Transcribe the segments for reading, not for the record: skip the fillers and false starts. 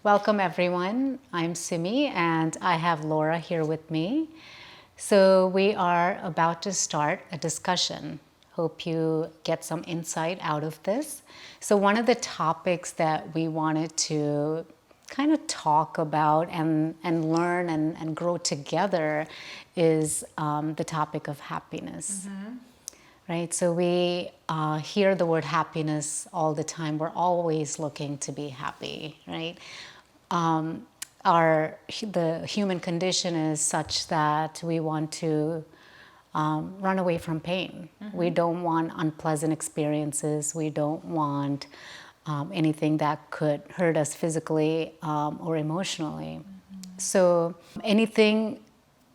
Welcome everyone. I'm Simi and I have Laura here with me. So we are about to start a discussion. Hope you get some insight out of this. So one of the topics that we wanted to kind of talk about and learn and grow together is the topic of happiness. Right? So we hear the word happiness all the time. We're always looking to be happy, right? The human condition is such that we want to run away from pain. We don't want unpleasant experiences. We don't want anything that could hurt us physically or emotionally. So anything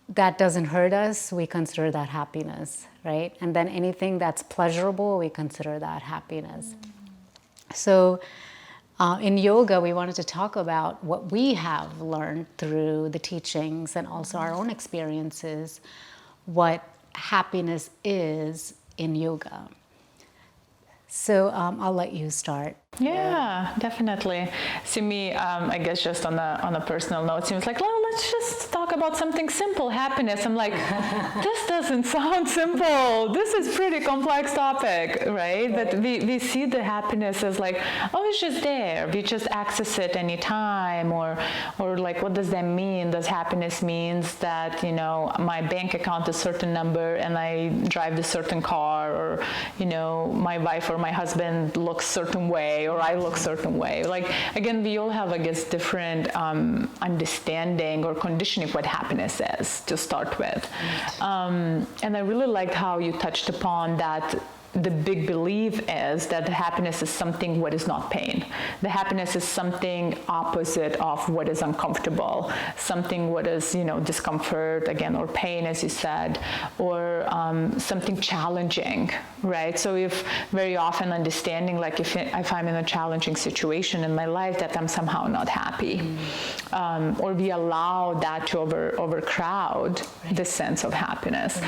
that doesn't hurt us, we consider that happiness, right? And then anything that's pleasurable, we consider that happiness. So in yoga, we wanted to talk about what we have learned through the teachings and also our own experiences, what happiness is in yoga. So I'll let you start. Yeah, definitely. See me, I guess just on a personal note, seems like, well, let's just talk about something simple, happiness. I'm like, this doesn't sound simple. This is pretty complex topic, right? But we see the happiness as like, oh, it's just there. We just access it anytime, or like, what does that mean? Does happiness means that, you know, my bank account is a certain number and I drive a certain car, or, you know, my wife or my husband looks certain way, or I look certain way. Like, again, we all have, I guess, different understanding or conditioning what happiness is to start with. And I really liked how you touched upon that. The big belief is that the happiness is something what is not pain. The happiness is something opposite of what is uncomfortable, something what is, you know, discomfort, again, or pain, as you said, or something challenging, right? So if very often understanding, like if I'm in a challenging situation in my life, that I'm somehow not happy, or we allow that to overcrowd the sense of happiness.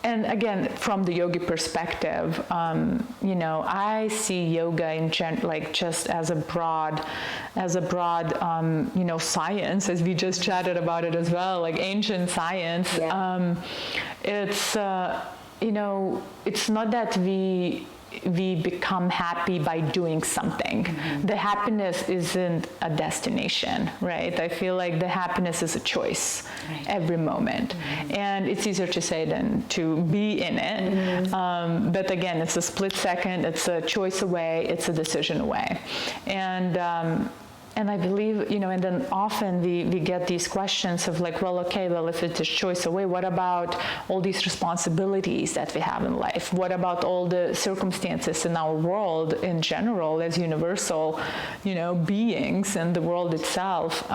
And again, from the yogi perspective, you know, I see yoga in like just as a broad, you know, science, as we just chatted about it as well, like ancient science. Yeah. It's, you know, it's not that we become happy by doing something. The happiness isn't a destination, right? I feel like the happiness is a choice every moment. And it's easier to say than to be in it. But again, it's a split second, it's a choice away, it's a decision away. And I believe, you know, and then often we get these questions of like, well, okay, well, if it's a choice away, what about all these responsibilities that we have in life? What about all the circumstances in our world in general as universal, you know, beings and the world itself?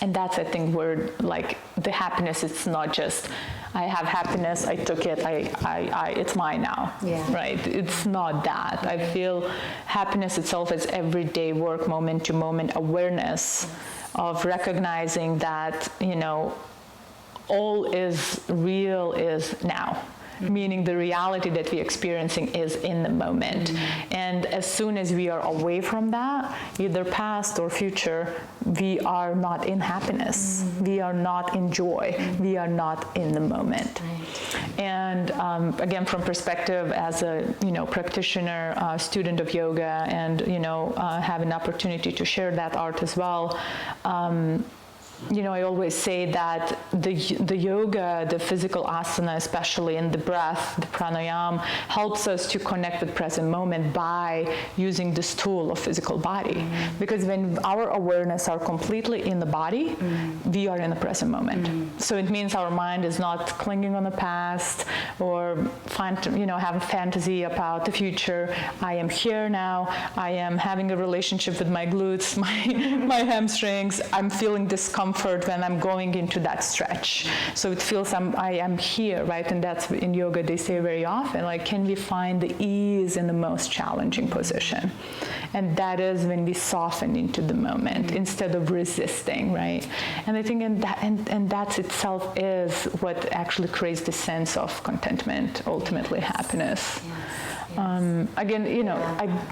And that's, I think, where like the happiness, it's not just, I have happiness, I took it, it's mine now, right? It's not that. I feel happiness itself is everyday work, moment to moment awareness of recognizing that, you know, all is real is now. Meaning the reality that we're experiencing is in the moment. And as soon as we are away from that, either past or future, we are not in happiness. We are not in joy. We are not in the moment. And again, from perspective as a, you know, practitioner, student of yoga, and, you know, have an opportunity to share that art as well, you know, I always say that the yoga, the physical asana, especially in the breath, the pranayama, helps us to connect with present moment by using this tool of physical body. Because when our awareness are completely in the body, we are in the present moment. So it means our mind is not clinging on the past or you know, have a fantasy about the future. I am here now. I am having a relationship with my glutes, my hamstrings. I'm feeling discomfort when I'm going into that stretch. So it feels I am here, right? And that's in yoga they say very often, like, can we find the ease in the most challenging position? And that is when we soften into the moment instead of resisting, right? And I think and that itself is what actually creates the sense of contentment, ultimately happiness. Again,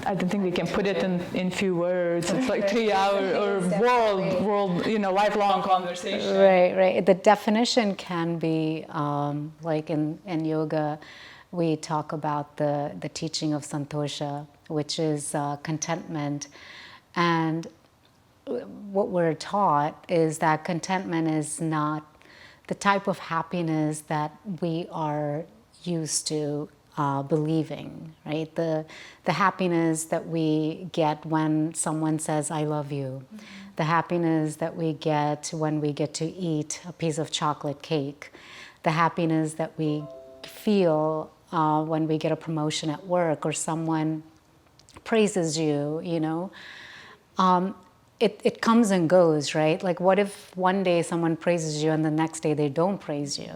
I don't think we can put it in few words. It's like 3 hour or world, lifelong conversation. Right. The definition can be like in yoga, we talk about the teaching of santosha, which is contentment. And what we're taught is that contentment is not the type of happiness that we are used to believing, right? The happiness that we get when someone says, I love you. The happiness that we get when we get to eat a piece of chocolate cake. The happiness that we feel when we get a promotion at work or someone praises you, It comes and goes, right? Like, what if one day someone praises you and the next day they don't praise you?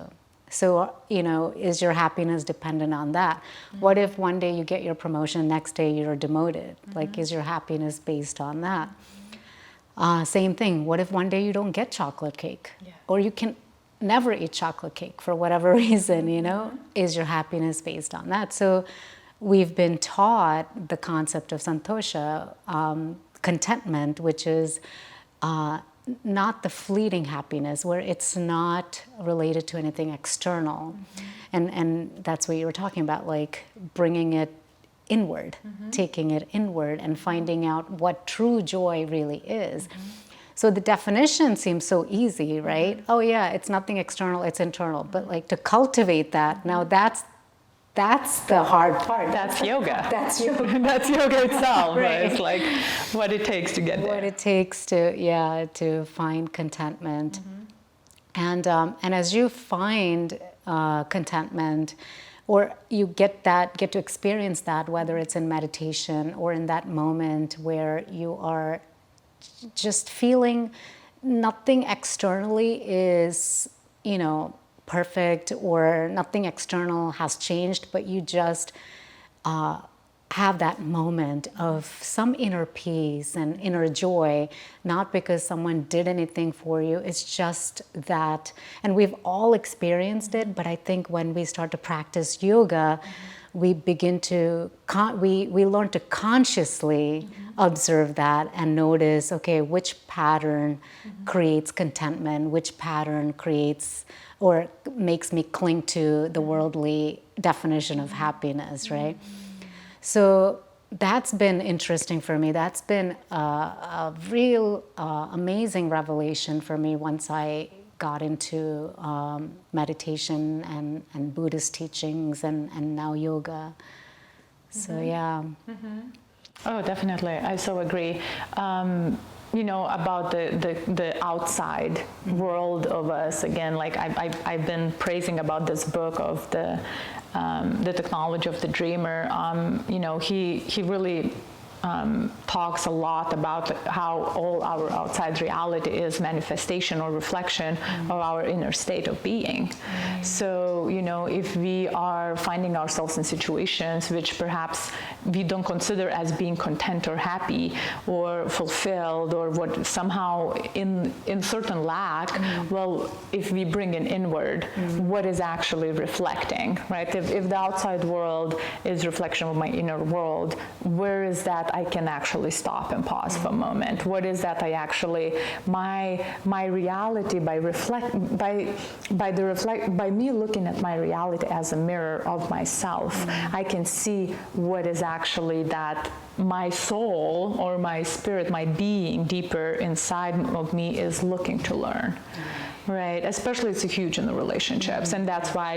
So, is your happiness dependent on that? What if one day you get your promotion, next day you're demoted? Like, is your happiness based on that? Same thing. What if one day you don't get chocolate cake? Yeah. Or you can never eat chocolate cake for whatever reason, Is your happiness based on that? So we've been taught the concept of santosha, contentment, which is not the fleeting happiness, where it's not related to anything external. And that's what you were talking about, like bringing it inward, taking it inward and finding out what true joy really is. So the definition seems so easy, right? Oh yeah, it's nothing external, it's internal. But like to cultivate that, now that's the hard part. That's yoga. That's yoga. That's yoga itself, right? It's like what it takes to get there. What it takes to find contentment. And as you find contentment, or you get to experience that, whether it's in meditation or in that moment where you are just feeling nothing externally is, perfect, or nothing external has changed, but you just have that moment of some inner peace and inner joy, not because someone did anything for you. It's just that, and we've all experienced it, but I think when we start to practice yoga, we begin to, we learn to consciously observe that and notice, okay, which pattern creates contentment, which pattern creates or makes me cling to the worldly definition of happiness, right? So that's been interesting for me. That's been a real amazing revelation for me once I got into meditation and Buddhist teachings and now yoga. So yeah. Oh, definitely. I so agree. About the outside world of us. Again, like I've been praising about this book of the Technology of the Dreamer. He really talks a lot about how all our outside reality is manifestation or reflection of our inner state of being. So, if we are finding ourselves in situations which perhaps we don't consider as being content or happy or fulfilled, or what somehow in certain lack, well, if we bring it inward, what is actually reflecting, right? If the outside world is reflection of my inner world, where is that I can actually stop and pause for a moment? What is that I actually, my reality by me looking at my reality as a mirror of myself, I can see what is actually that my soul or my spirit, my being deeper inside of me is looking to learn. Right, especially it's huge in the relationships, and that's why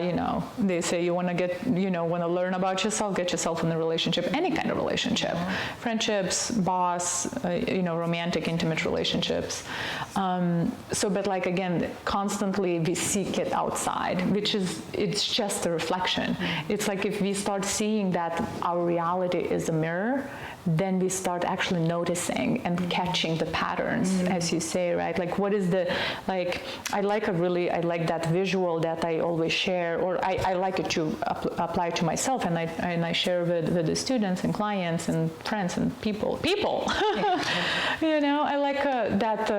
they say you want to learn about yourself, get yourself in the relationship, any kind of relationship, friendships, boss, romantic, intimate relationships. But like again, constantly we seek it outside, it's just a reflection. It's like if we start seeing that our reality is a mirror, then we start actually noticing and catching the patterns, as you say, right? Like what is I like that visual that I always share, or I like it to apply to myself, and I share with the students and clients and friends and people. I like that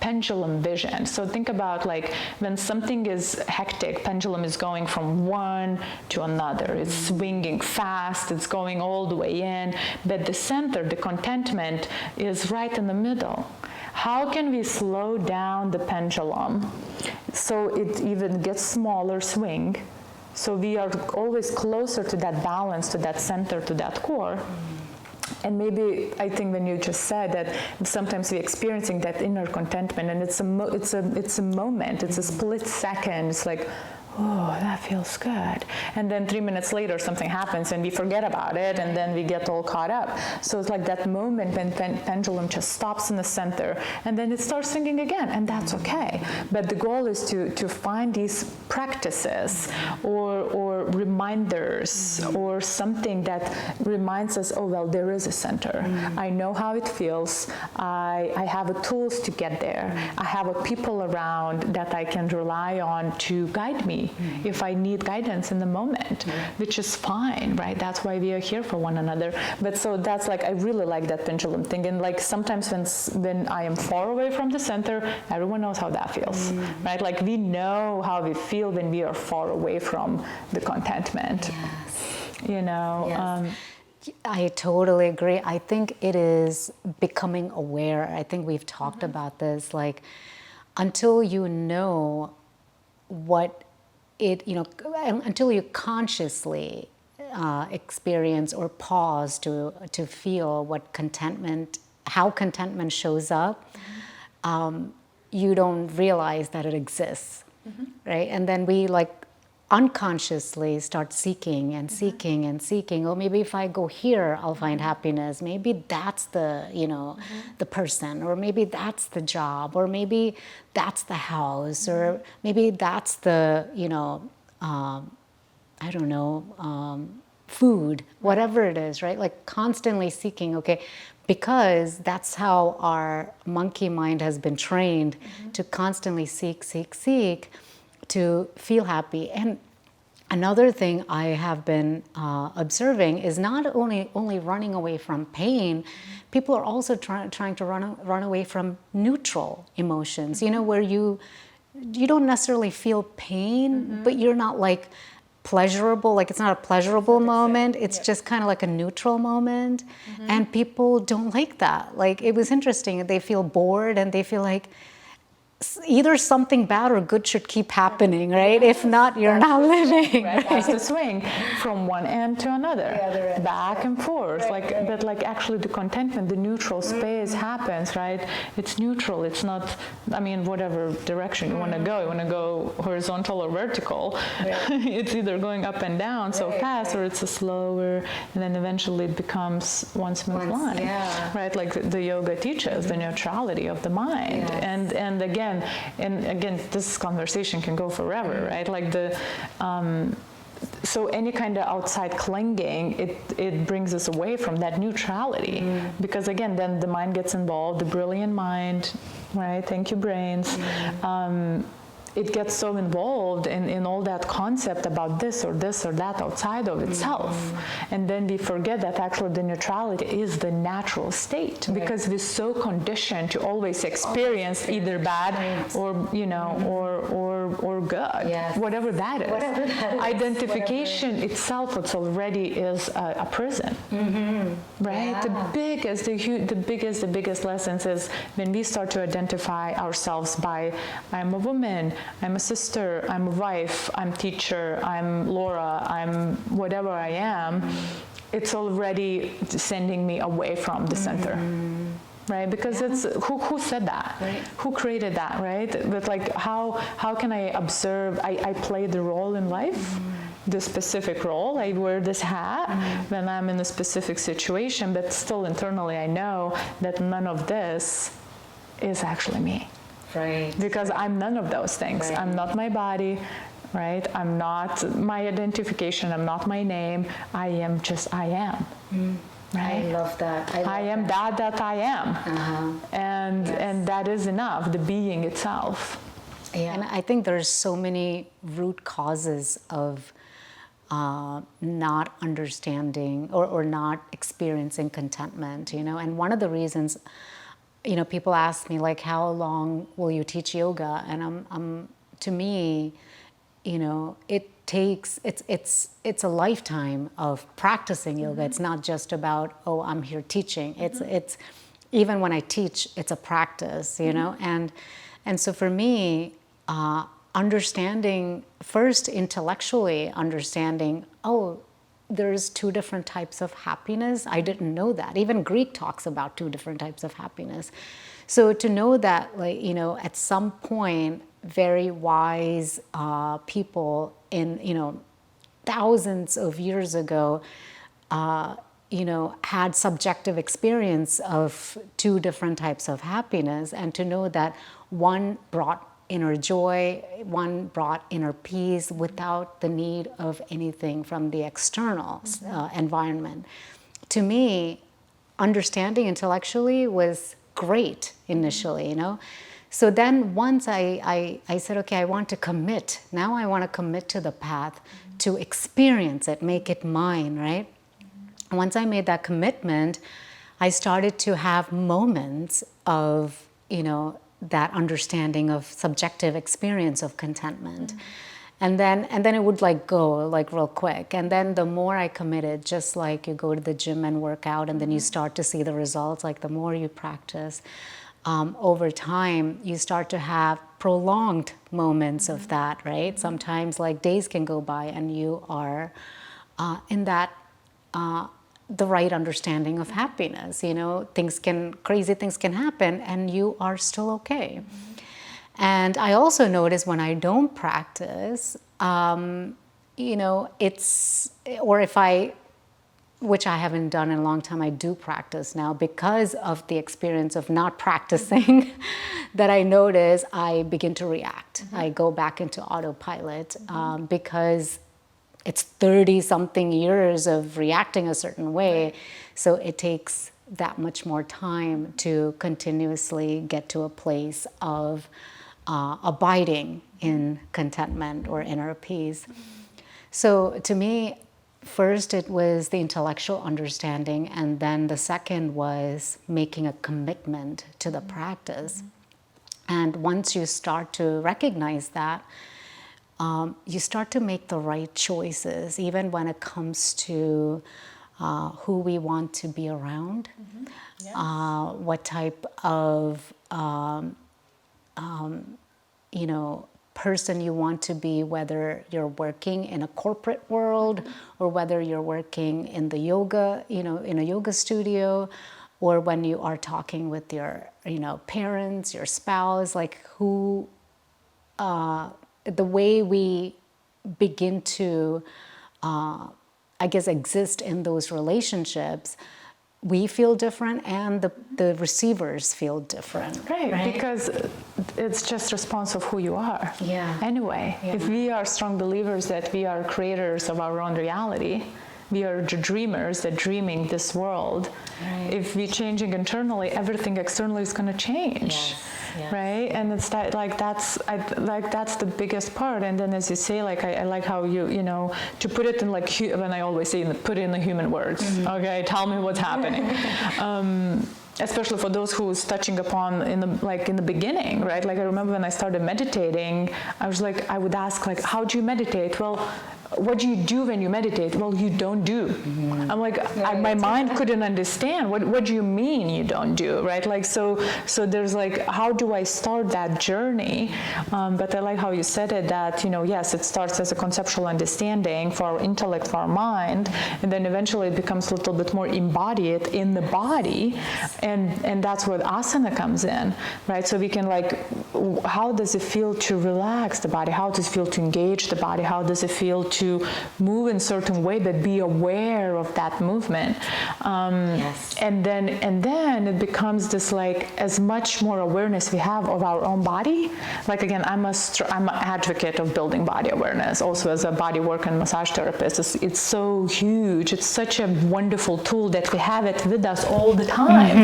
pendulum vision. So think about like when something is hectic, pendulum is going from one to another. It's swinging fast, it's going all the way in, but the center, the contentment, is right in the middle. How can we slow down the pendulum so it even gets smaller swing, so we are always closer to that balance, to that center, to that core? And maybe I think when you just said that sometimes we're experiencing that inner contentment, and it's a moment, it's a split second. It's like, oh, that feels good. And then 3 minutes later, something happens and we forget about it, and then we get all caught up. So it's like that moment when pendulum just stops in the center, and then it starts swinging again, and that's okay. But the goal is to find these practices or reminders or something that reminds us, oh, well, there is a center. I know how it feels. I have the tools to get there. I have a people around that I can rely on to guide me if I need guidance in the moment, which is fine, right? That's why we are here for one another. But so that's like, I really like that pendulum thing. And like sometimes when I am far away from the center, everyone knows how that feels, right? Like we know how we feel when we are far away from the contentment, you know? Yes. I totally agree. I think it is becoming aware. I think we've talked about this, like until you know what it, you know, until you consciously experience or pause to feel what contentment, how contentment shows up, you don't realize that it exists, right? And then we like unconsciously start seeking and seeking and seeking. Oh, maybe if I go here, I'll find happiness. Maybe that's the, you know, the person, or maybe that's the job, or maybe that's the house, or maybe that's the, you know, I don't know, food, whatever it is, right? Like constantly seeking, okay, because that's how our monkey mind has been trained to constantly seek, seek, seek, to feel happy. And another thing I have been observing is not only running away from pain, people are also trying to run away from neutral emotions, you know, where you don't necessarily feel pain, but you're not like pleasurable, like it's not a pleasurable moment, it's just kind of like a neutral moment. And people don't like that. Like it was interesting, they feel bored and they feel like either something bad or good should keep happening, right? If not, you're not living. Right? Has to swing from one end to another, back and forth. But like actually the contentment, the neutral space happens, right? It's neutral. It's not, I mean, whatever direction you want to go. You want to go horizontal or vertical. It's either going up and down so fast, or it's a slower, and then eventually it becomes one smooth line, right? Like the yoga teaches the neutrality of the mind, and again, this conversation can go forever, right? Like so any kind of outside clinging, it brings us away from that neutrality, because again, then the mind gets involved, the brilliant mind, right? Thank you, brains. It gets so involved in all that concept about this or that outside of itself. And then we forget that actually the neutrality is the natural state, because we're so conditioned to always experience either bad or, you know, or good, whatever that is. Identification itself, it's already is a prison, right? The biggest lessons is when we start to identify ourselves by, I'm a woman, I'm a sister, I'm a wife, I'm teacher, I'm Laura, I'm whatever I am, it's already sending me away from the center. Right? Because it's, who said that? Right. Who created that, right? But like, how can I observe, I play the role in life, the specific role, I wear this hat when I'm in a specific situation, but still internally I know that none of this is actually me. Right. Because I'm none of those things. Right. I'm not my body, right? I'm not my identification, I'm not my name. I am just, I am. Right? I love that. I am that I am. And that is enough, the being itself. Yeah. And I think there's so many root causes of not understanding or not experiencing contentment, you know. And one of the reasons people ask me like, how long will you teach yoga? And to me, it takes, it's a lifetime of practicing yoga. It's not just about, oh, I'm here teaching. It's even when I teach, it's a practice, and so for me, understanding first intellectually, understanding, oh, there's two different types of happiness. I didn't know that. Even Greek talks about two different types of happiness. So to know that, like, at some point, very wise people in, thousands of years ago, had subjective experience of two different types of happiness, and to know that one brought inner joy, one brought inner peace without the need of anything from the external environment. To me, understanding intellectually was great initially, So then once I said, okay, I want to commit. Now I want to commit to the path, to experience it, make it mine, right? Once I made that commitment, I started to have moments of, that understanding of subjective experience of contentment. And then it would like go like real quick. And then the more I committed, just like you go to the gym and work out and then you start to see the results, like the more you practice, over time, you start to have prolonged moments of that, right? Sometimes like days can go by and you are in that the right understanding of happiness. Crazy things can happen and you are still okay. And I also notice when I don't practice, which I haven't done in a long time, I do practice now because of the experience of not practicing, that I notice I begin to react. I go back into autopilot because it's 30-something years of reacting a certain way. So it takes that much more time to continuously get to a place of abiding in contentment or inner peace. So to me, first it was the intellectual understanding, and then the second was making a commitment to the practice. And once you start to recognize that, you start to make the right choices, even when it comes to who we want to be around, yes. What type of person you want to be, whether you're working in a corporate world or whether you're working in the yoga, in a yoga studio, or when you are talking with your, parents, your spouse, like who. The way we begin to, exist in those relationships, we feel different and the receivers feel different. Right? Because it's just response of who you are. Yeah. Anyway, if we are strong believers that we are creators of our own reality, we are the dreamers that dreaming this world. Right. If we're changing internally, everything externally is going to change. Yes. Yes. Right, and it's that that's the biggest part. And then, as you say, I like how you to put it in when I always say put it in the human words. Okay, tell me what's happening. Especially for those who's touching upon in the beginning, right? Like I remember when I started meditating, I was I would ask how do you meditate? Well, what do you do when you meditate? Well, you don't do. I'm my mind couldn't understand. What do you mean you don't do, right? So there's how do I start that journey? But I like how you said it, that, yes, it starts as a conceptual understanding for our intellect, for our mind, and then eventually it becomes a little bit more embodied in the body, and that's where asana comes in, right? So we can how does it feel to relax the body? How does it feel to engage the body? How does it feel to move in a certain way, but be aware of that movement? Yes. And then it becomes this as much more awareness we have of our own body. Again, I'm an advocate of building body awareness. Also, as a body work and massage therapist, it's so huge. It's such a wonderful tool that we have it with us all the time.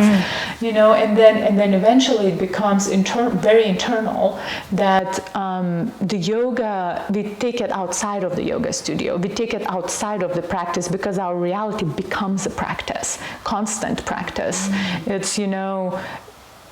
And then eventually it becomes very internal. That the yoga, we take it outside of the yoga studio. We take it outside of the practice because our reality becomes a practice, constant practice. It's,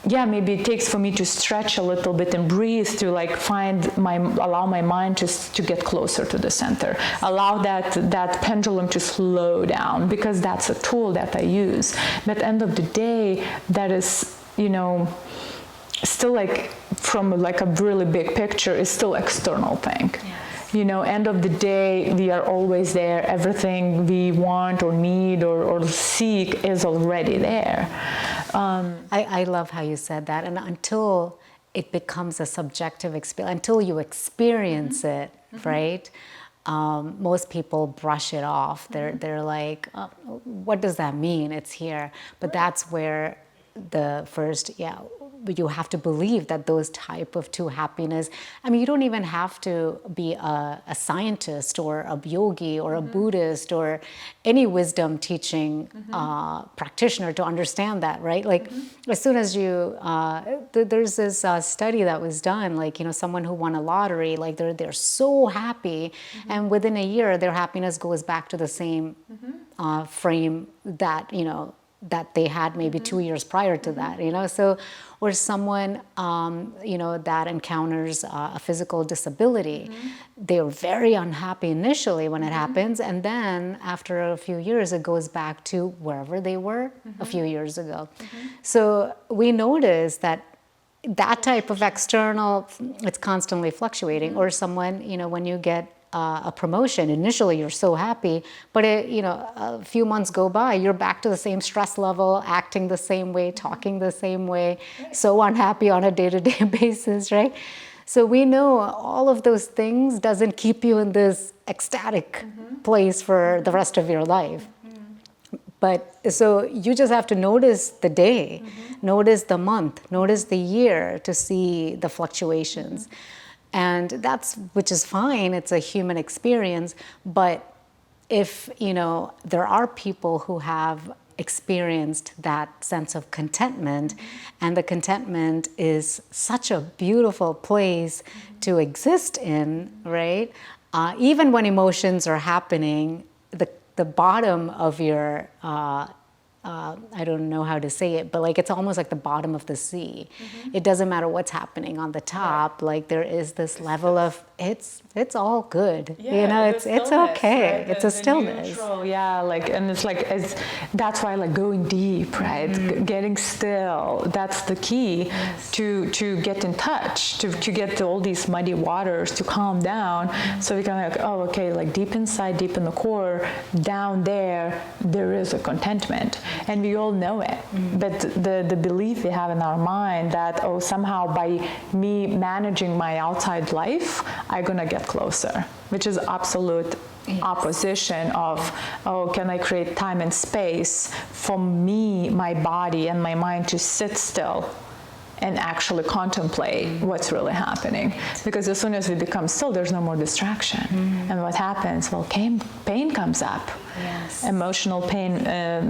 maybe it takes for me to stretch a little bit and breathe to like allow my mind to get closer to the center, allow that pendulum to slow down, because that's a tool that I use. But end of the day, that is, still like from like a really big picture is still external thing. Yes. End of the day, we are always there. Everything we want or need or seek is already there. I love how you said that. And until it becomes a subjective experience, until you experience it, right? Most people brush it off. They're like, oh, what does that mean? It's here. But that's where the first, you have to believe that those type of two happiness, I mean, you don't even have to be a scientist or a yogi or a Buddhist or any wisdom teaching practitioner to understand that, right? Like as soon as you, there's this study that was done, like, someone who won a lottery, like they're so happy, and within a year, their happiness goes back to the same frame that, that they had maybe 2 years prior to that, so, or someone, that encounters a physical disability, they're very unhappy initially when it happens, and then after a few years, it goes back to wherever they were a few years ago. So we notice that type of external, it's constantly fluctuating, or someone, when you get a promotion, initially you're so happy, but a few months go by, you're back to the same stress level, acting the same way, talking the same way, so unhappy on a day-to-day basis, right? So we know all of those things doesn't keep you in this ecstatic place for the rest of your life. But so you just have to notice the day, notice the month, notice the year to see the fluctuations. And which is fine, it's a human experience, but if, there are people who have experienced that sense of contentment, and the contentment is such a beautiful place to exist in, right? Even when emotions are happening, the bottom of your, I don't know how to say it, but like it's almost like the bottom of the sea. It doesn't matter what's happening on the top. Like there is this level of it's all good. It's okay. Right? It's a stillness. Neutral, and it's like that's why like going deep, right? Getting still. That's the key to get in touch, to get to all these muddy waters to calm down. So we can like deep inside, deep in the core, down there is a contentment. And we all know it, but the belief we have in our mind that, somehow by me managing my outside life, I'm gonna get closer, which is absolute opposition of, can I create time and space for me, my body and my mind to sit still and actually contemplate what's really happening. Because as soon as we become still, there's no more distraction. And what happens? Well, pain comes up. Yes. Emotional pain,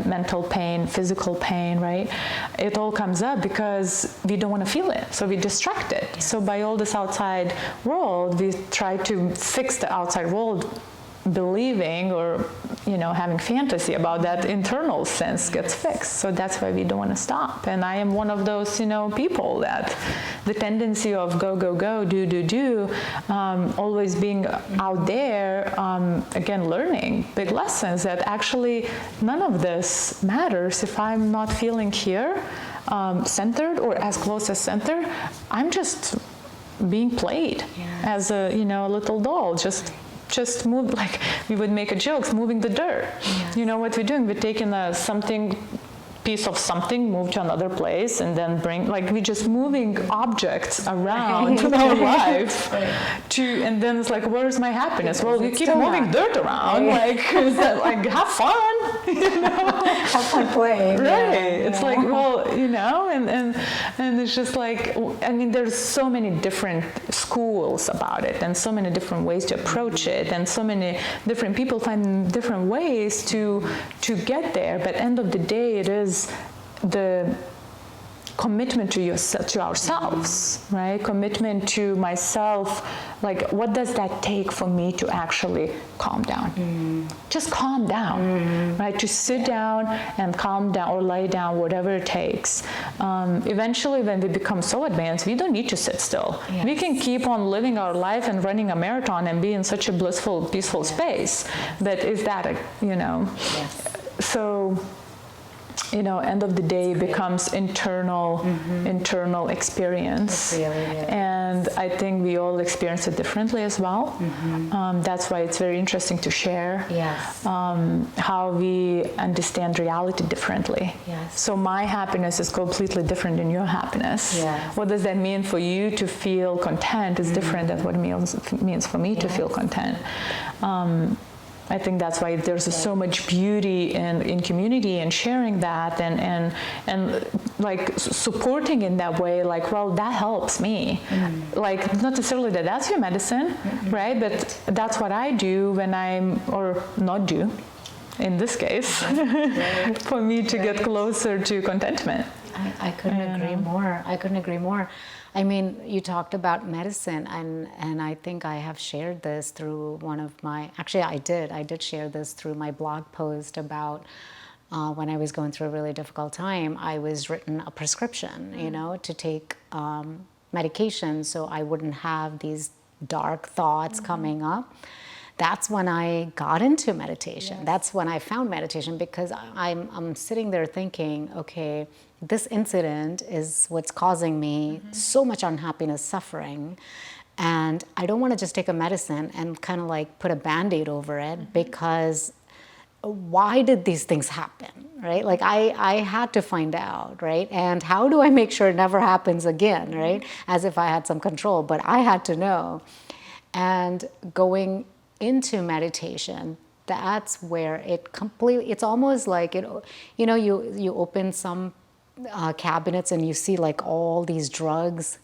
mental pain, physical pain, right? It all comes up because we don't want to feel it. So we distract it. Yes. So by all this outside world, we try to fix the outside world, believing or having fantasy about that internal sense gets fixed. So that's why we don't want to stop. And I am one of those people that the tendency of go, do, always being out there, again learning big lessons that actually none of this matters if I'm not feeling here, centered or as close as center. I'm just being played as a little doll, just move, like we would make a joke, moving the dirt. Yes. What we're doing, we're taking piece of something, move to another place, and then we're just moving objects around in our life. And then it's like, where's my happiness? Well, you keep moving dirt around, have fun, Have fun playing. Right. It's like, and it's just like, there's so many different schools about it, and so many different ways to approach it, and so many different people find different ways to get there. But end of the day, it is commitment to yourself, to ourselves, right? Commitment to myself. Like, what does that take for me to actually calm down? Just calm down, right? To sit down and calm down, or lay down, whatever it takes. Eventually, when we become so advanced, we don't need to sit still. Yes. We can keep on living our life and running a marathon and be in such a blissful, peaceful space. But is that Yes. So, end of the day becomes internal experience. It really is. And I think we all experience it differently as well. That's why it's very interesting to share how we understand reality differently. Yes. So my happiness is completely different than your happiness. Yes. What does that mean for you to feel content is different than what it means for me to feel content. I think that's why there's so much beauty in community and sharing that and like supporting in that way, like, well, that helps me. Like, not necessarily that's your medicine, right? But that's what I do when or not do, in this case, for me to get closer to contentment. I couldn't agree more. I couldn't agree more. I mean, you talked about medicine, and I think I have shared this through one of my, actually I did share this through my blog post about when I was going through a really difficult time. I was written a prescription, to take medication so I wouldn't have these dark thoughts coming up. That's when I got into meditation. Yes. That's when I found meditation, because I'm sitting there thinking, okay, this incident is what's causing me so much unhappiness, suffering, and I don't want to just take a medicine and kind of like put a Band-Aid over it, because why did these things happen, right? Like I had to find out, right? And how do I make sure it never happens again, right? As if I had some control, but I had to know. And going into meditation, that's where it's almost like you open some cabinets and you see like all these drugs,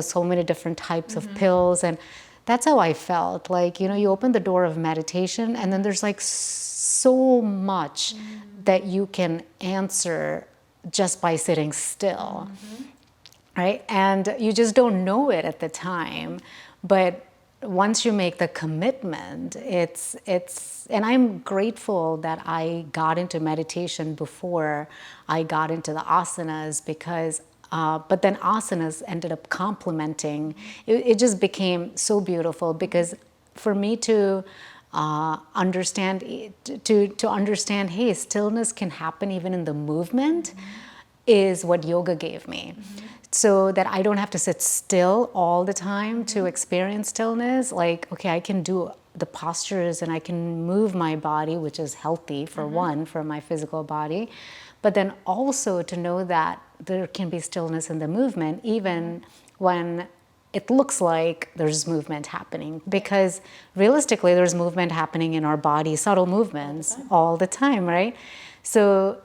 so many different types of pills, and that's how I felt. Like, you open the door of meditation and then there's like so much that you can answer just by sitting still, right? And you just don't know it at the time, but once you make the commitment, it's and I'm grateful that I got into meditation before I got into the asanas, because but then asanas ended up complementing. It just became so beautiful, because for me to understand, hey, stillness can happen even in the movement, is what yoga gave me. So that I don't have to sit still all the time to experience stillness. Like, okay, I can do the postures and I can move my body, which is healthy for one, for my physical body. But then also to know that there can be stillness in the movement, even when it looks like there's movement happening. Because realistically, there's movement happening in our body, subtle movements all the time, right? So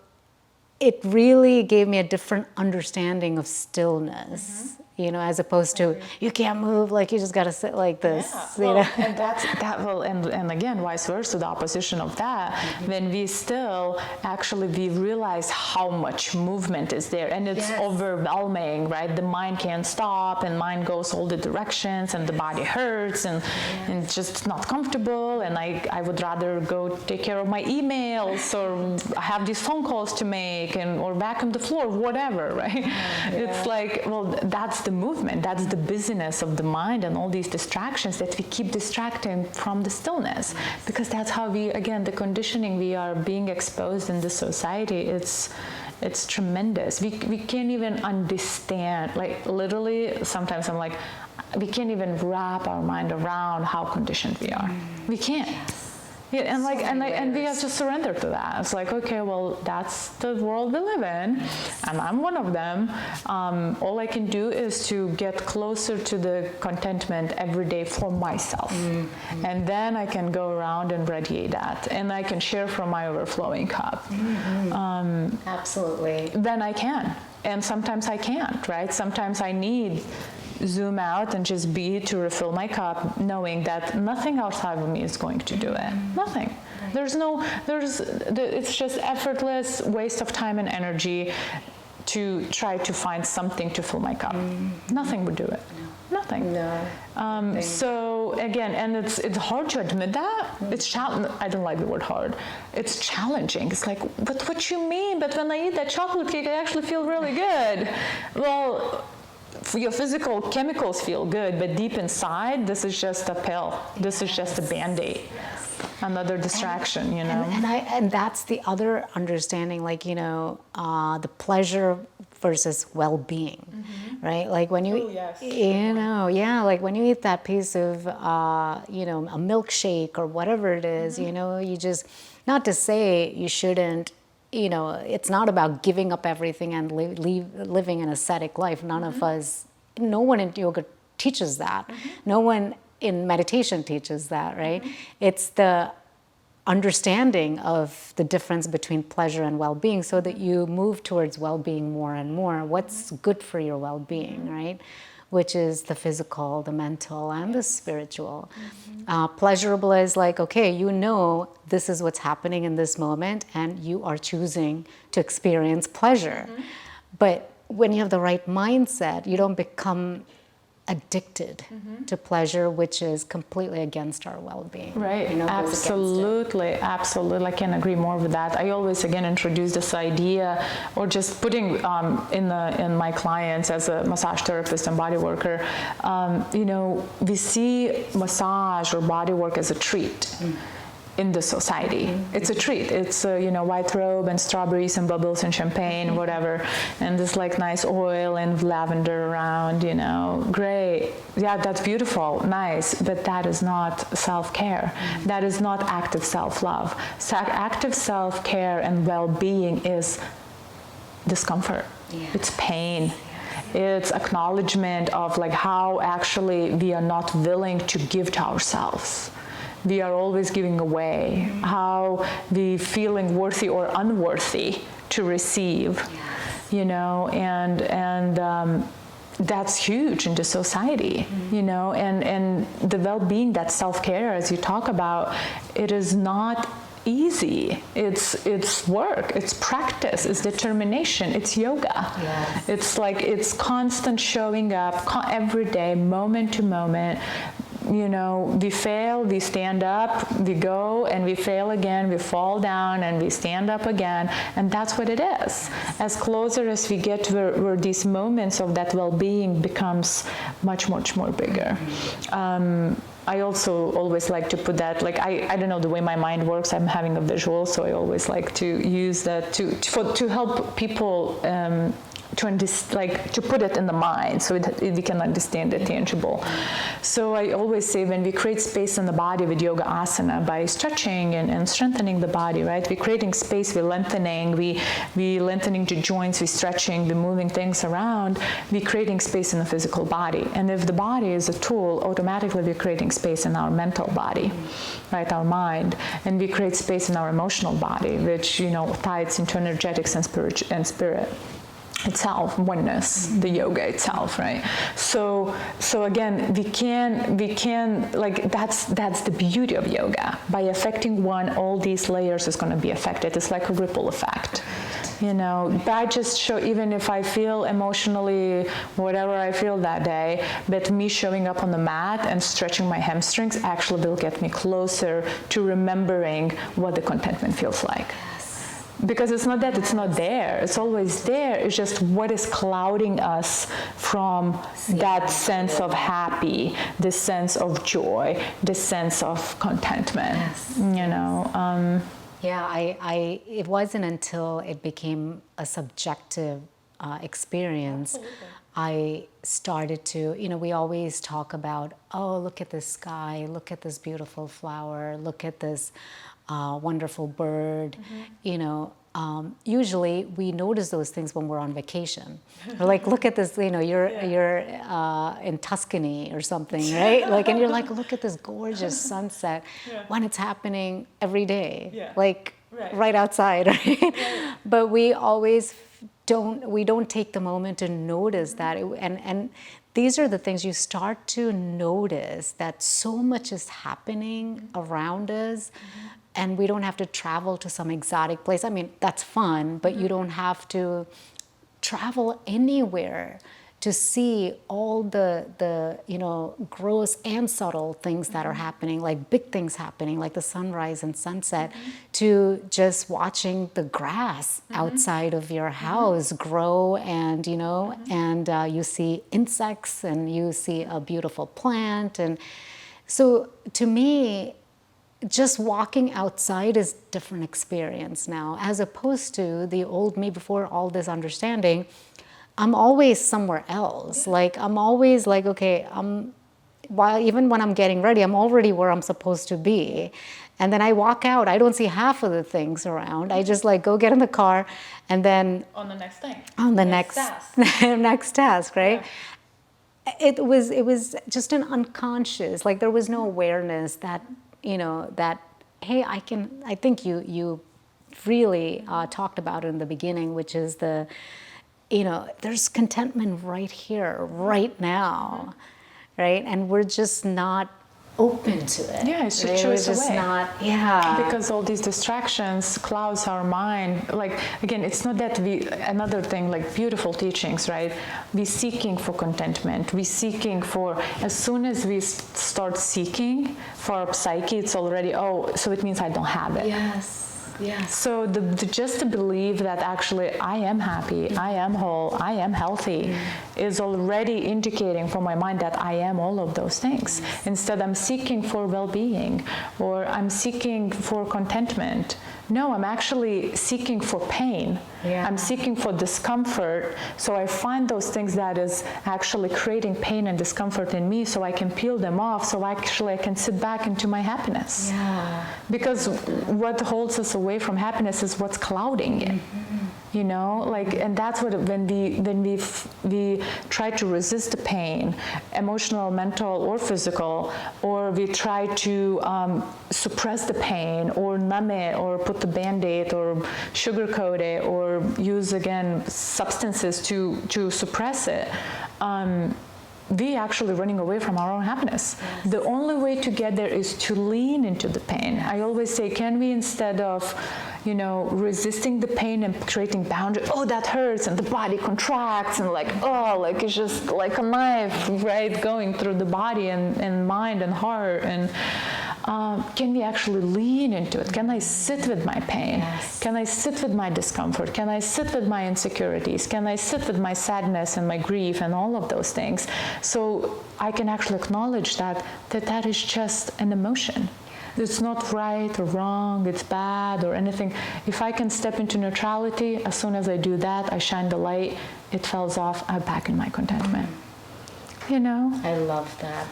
it really gave me a different understanding of stillness, as opposed to you can't move, like you just got to sit like this. And and again, vice versa, the opposition of that. When we still, actually, we realize how much movement is there, and it's overwhelming, right? The mind can't stop, and mind goes all the directions, and the body hurts, and it's just not comfortable. And I would rather go take care of my emails, or have these phone calls to make, or vacuum the floor, whatever, right? It's like, well, that's the movement, that's the busyness of the mind and all these distractions that we keep distracting from the stillness, because that's how we, again, the conditioning we are being exposed in this society, it's tremendous. We can't even understand, like literally sometimes I'm like, we can't even wrap our mind around how conditioned we are. We can't. Yeah, and we have to surrender to that. It's like, okay, well, that's the world we live in, and I'm one of them. All I can do is to get closer to the contentment every day for myself. And then I can go around and radiate that, and I can share from my overflowing cup. Absolutely. Then I can. And sometimes I can't, right? Sometimes I need zoom out and just be to refill my cup, knowing that nothing outside of me is going to do it. Nothing. It's just effortless waste of time and energy. to try to find something to fill my cup. Nothing would do it. Nothing. No. So again, and it's hard to admit that. It's I don't like the word hard. It's challenging. It's like, but what you mean? But when I eat that chocolate cake, I actually feel really good. Well, your physical chemicals feel good, but deep inside, this is just a pill. This is just a Band-Aid. Another distraction, you know. And that's the other understanding, like, you know, the pleasure versus well-being, right? Like when you, you know, yeah, like when you eat that piece of, you know, a milkshake or whatever it is, you know, you just, not to say you shouldn't, you know, it's not about giving up everything and living an ascetic life. None of us, no one in yoga teaches that. No one in meditation teaches that, right? It's the understanding of the difference between pleasure and well-being so that you move towards well-being more and more. What's good for your well-being, right? Which is the physical, the mental, and the spiritual. Pleasurable is like, okay, you know this is what's happening in this moment and you are choosing to experience pleasure. But when you have the right mindset, you don't become addicted to pleasure, which is completely against our well-being. Right, you know, absolutely. I can agree more with that. I always, again, introduce this idea, or just putting in my clients as a massage therapist and body worker, you know, we see massage or body work as a treat. In the society. It's a treat. It's you know, white robe and strawberries and bubbles and champagne, whatever, and this like nice oil and lavender around, you know, great. Yeah, that's beautiful, nice, but that is not self-care. That is not active self-love. Active self-care and well-being is discomfort. It's pain. It's acknowledgement of like how actually we are not willing to give to ourselves. We are always giving away, how we feeling worthy or unworthy to receive, you know, and that's huge in the society, you know, and the well-being, that self-care, as you talk about, it is not easy. It's work, it's practice, it's determination, it's yoga. It's like, it's constant showing up every day, moment to moment. You know, we fail, we stand up, we go, and we fail again, we fall down, and we stand up again, and that's what it is. As closer as we get to where these moments of that well-being becomes much, much more bigger. I also always like to put that, like, I don't know, the way my mind works, I'm having a visual, so I always like to use that to help people to put it in the mind so we can understand the tangible. So I always say, when we create space in the body with yoga asana, by stretching and strengthening the body, right? We're creating space, we're lengthening, we lengthening the joints, we're stretching, we're moving things around, we're creating space in the physical body. And if the body is a tool, automatically we're creating space in our mental body, right? Our mind. And we create space in our emotional body, which, you know, ties into energetics and spirit itself, oneness, the yoga itself, right? So again, we can like, that's the beauty of yoga. By affecting one, all these layers is going to be affected. It's like a ripple effect, you know. By just show, even if I feel emotionally whatever I feel that day, but me showing up on the mat and stretching my hamstrings actually will get me closer to remembering what the contentment feels like. Because it's not that it's not there, it's always there. It's just what is clouding us from that sense of happy, this sense of joy, this sense of contentment, you know. It wasn't until it became a subjective experience. I started to, you know, we always talk about, oh, look at this sky, look at this beautiful flower, look at this wonderful bird, you know. Usually we notice those things when we're on vacation. We're like, look at this, you know, you're in Tuscany or something, right? Like, and you're like, look at this gorgeous sunset when it's happening every day, like right outside, right? But we always don't take the moment to notice that. And these are the things you start to notice, that so much is happening around us. And we don't have to travel to some exotic place. I mean, that's fun, but you don't have to travel anywhere to see all the gross and subtle things that are happening, like big things happening, like the sunrise and sunset, to just watching the grass outside of your house grow, and you see insects and you see a beautiful plant. And so to me, just walking outside is a different experience now, as opposed to the old me before all this understanding. I'm always somewhere else. Like, I'm always like, okay, even when I'm getting ready, I'm already where I'm supposed to be. And then I walk out, I don't see half of the things around. I just like go get in the car and then On the next thing. On the next task. next task, right? Yeah. It was just an unconscious, like there was no awareness that, that, hey, I think you really talked about it in the beginning, which is there's contentment right here, right now, right? And we're just not open to it. Yeah, it's a right? choice We're just away. not, yeah. Because all these distractions clouds our mind. Like, again, it's not that another thing, like beautiful teachings, right? We're seeking for contentment. We're seeking for, as soon as we start seeking for our psyche, it's already, so it means I don't have it. Yes. Yes. So just to believe that actually I am happy, I am whole, I am healthy, is already indicating for my mind that I am all of those things. Instead, I'm seeking for well-being, or I'm seeking for contentment. No, I'm actually seeking for pain. Yeah. I'm seeking for discomfort. So I find those things that is actually creating pain and discomfort in me, so I can peel them off, so actually I can sit back into my happiness. Yeah. Because what holds us away from happiness is what's clouding it. And that's what, when we try to resist the pain, emotional, mental, or physical, or we try to suppress the pain, or numb it, or put the Band-Aid, or sugarcoat it, or use, again, substances to suppress it, we actually running away from our own happiness. Yes. The only way to get there is to lean into the pain. I always say, can we, instead of resisting the pain and creating boundaries, that hurts, and the body contracts, and it's just like a knife, right, going through the body and mind and heart, and can we actually lean into it? Can I sit with my pain? Yes. Can I sit with my discomfort? Can I sit with my insecurities? Can I sit with my sadness and my grief and all of those things? So I can actually acknowledge that is just an emotion. It's not right or wrong, it's bad or anything. If I can step into neutrality, as soon as I do that, I shine the light, it falls off, I'm back in my contentment. I love that.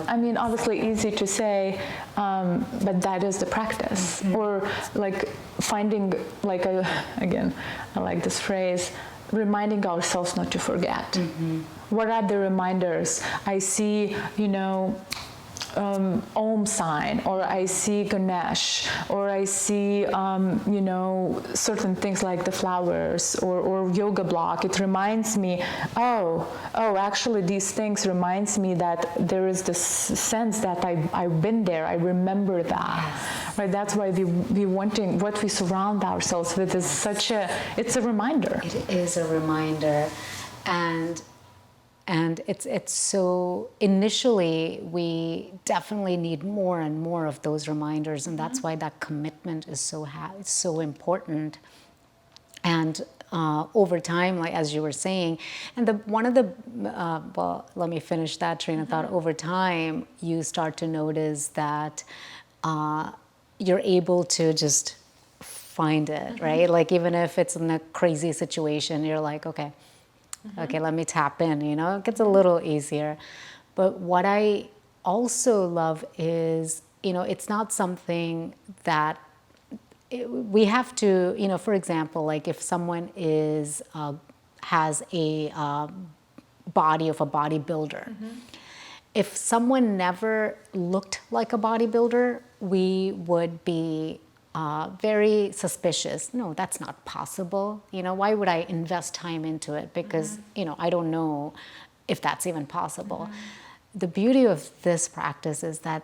I mean, obviously easy to say, but that is the practice. Or like finding, again, I like this phrase, reminding ourselves not to forget. What are the reminders? I see, Om sign, or I see Ganesh, or I see, certain things like the flowers, or yoga block. It reminds me, actually these things reminds me that there is this sense that I've been there, I remember that. Yes. Right? That's why we wanting, what we surround ourselves with is it's a reminder. It is a reminder. And it's so, initially, we definitely need more and more of those reminders, and that's why that commitment is so important. And over time, like as you were saying, and let me finish that train of thought. Over time, you start to notice that you're able to just find it, right? Like, even if it's in a crazy situation, you're like, okay, let me tap in, it gets a little easier. But what I also love is, it's not something that we have to, for example, like if someone has a body of a bodybuilder, if someone never looked like a bodybuilder, we would be very suspicious. No, that's not possible. Why would I invest time into it? Because, I don't know if that's even possible. The beauty of this practice is that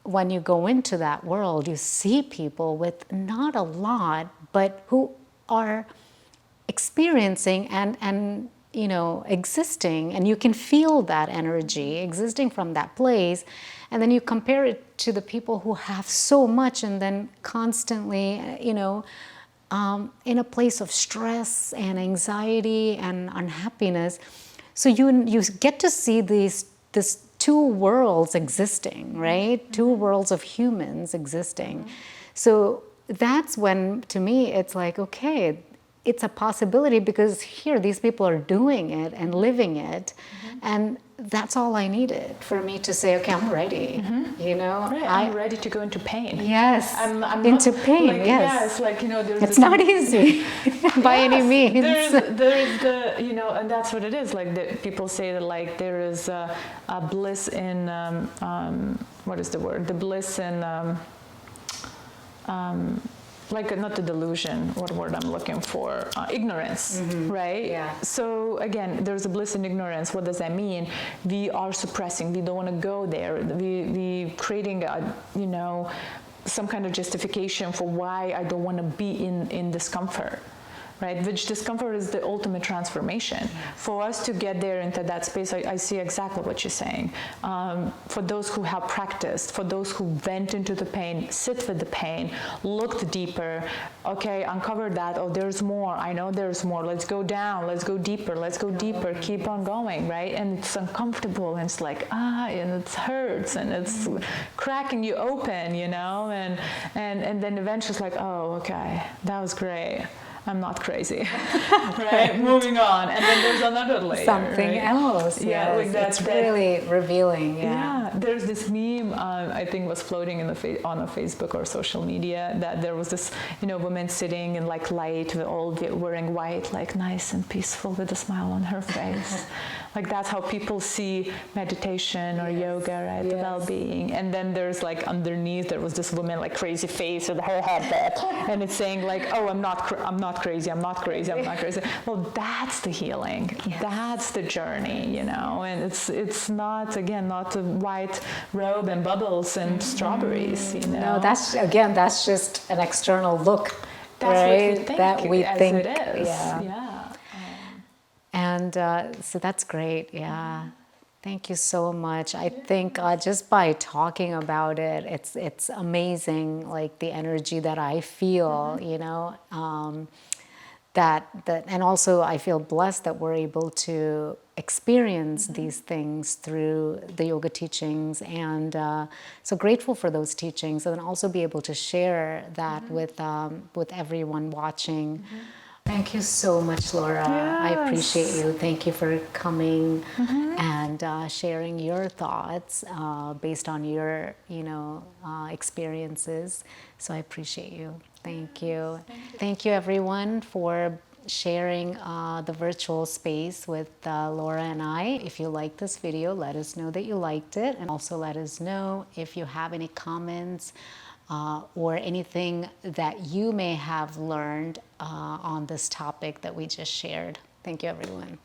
when you go into that world, you see people with not a lot, but who are experiencing and you know, existing, and you can feel that energy existing from that place, and then you compare it to the people who have so much and then constantly, you know, in a place of stress and anxiety and unhappiness. So you get to see these two worlds existing, right? Two worlds of humans existing. So that's when, to me, it's like, okay, it's a possibility, because here these people are doing it and living it, and that's all I needed for me to say, okay, I'm ready. You know, Right, I'm ready to go into pain. Yes, I'm into not, pain. like, yes, like, you know, there's it's not easy by any means. There's the, you know, and that's what it is. Like people say that, like, there is a bliss in what is the word? The bliss in like, not the delusion, what word I'm looking for, ignorance, right? Yeah. So again, there's a bliss in ignorance. What does that mean? We are suppressing, we don't want to go there. We creating a, you know, some kind of justification for why I don't want to be in discomfort. Right? Which discomfort is the ultimate transformation. For us to get there into that space, I see exactly what you're saying. For those who have practiced, for those who went into the pain, sit with the pain, looked deeper, okay, uncover that, oh, there's more, I know there's more, let's go down, let's go deeper, keep on going, right? And it's uncomfortable, and it's like, and it hurts, and it's cracking you open, you know, and then eventually it's like, oh, okay, that was great. I'm not crazy, right? Moving on, and then there's another layer, something right? else. Yeah, yes. like that's really revealing. Yeah, there's this meme I think was floating in on a Facebook or social media, that there was this, you know, woman sitting in like light, with all wearing white, like nice and peaceful, with a smile on her face. Like that's how people see meditation or yoga, right? The well-being. And then there's like underneath, there was this woman, like crazy face with her head back, and it's saying like, oh, I'm not crazy. Well, that's the healing. Yes. That's the journey, you know. And it's not, again, not a white robe and bubbles and strawberries, you know. No, that's just an external look. That's right? what we think. That we as think it is. Yeah. And so that's great. Yeah. Thank you so much. I think just by talking about it, it's amazing, like the energy that I feel, you know, that and also I feel blessed that we're able to experience these things through the yoga teachings, and so grateful for those teachings, and then also be able to share that with everyone watching. Thank you so much, Laura. Yes. I appreciate you. Thank you for coming and sharing your thoughts based on your, you know, experiences. So I appreciate you. Thank you. Thank you, everyone, for sharing the virtual space with Laura and I. If you liked this video, let us know that you liked it, and also let us know if you have any comments or anything that you may have learned on this topic that we just shared. Thank you, everyone.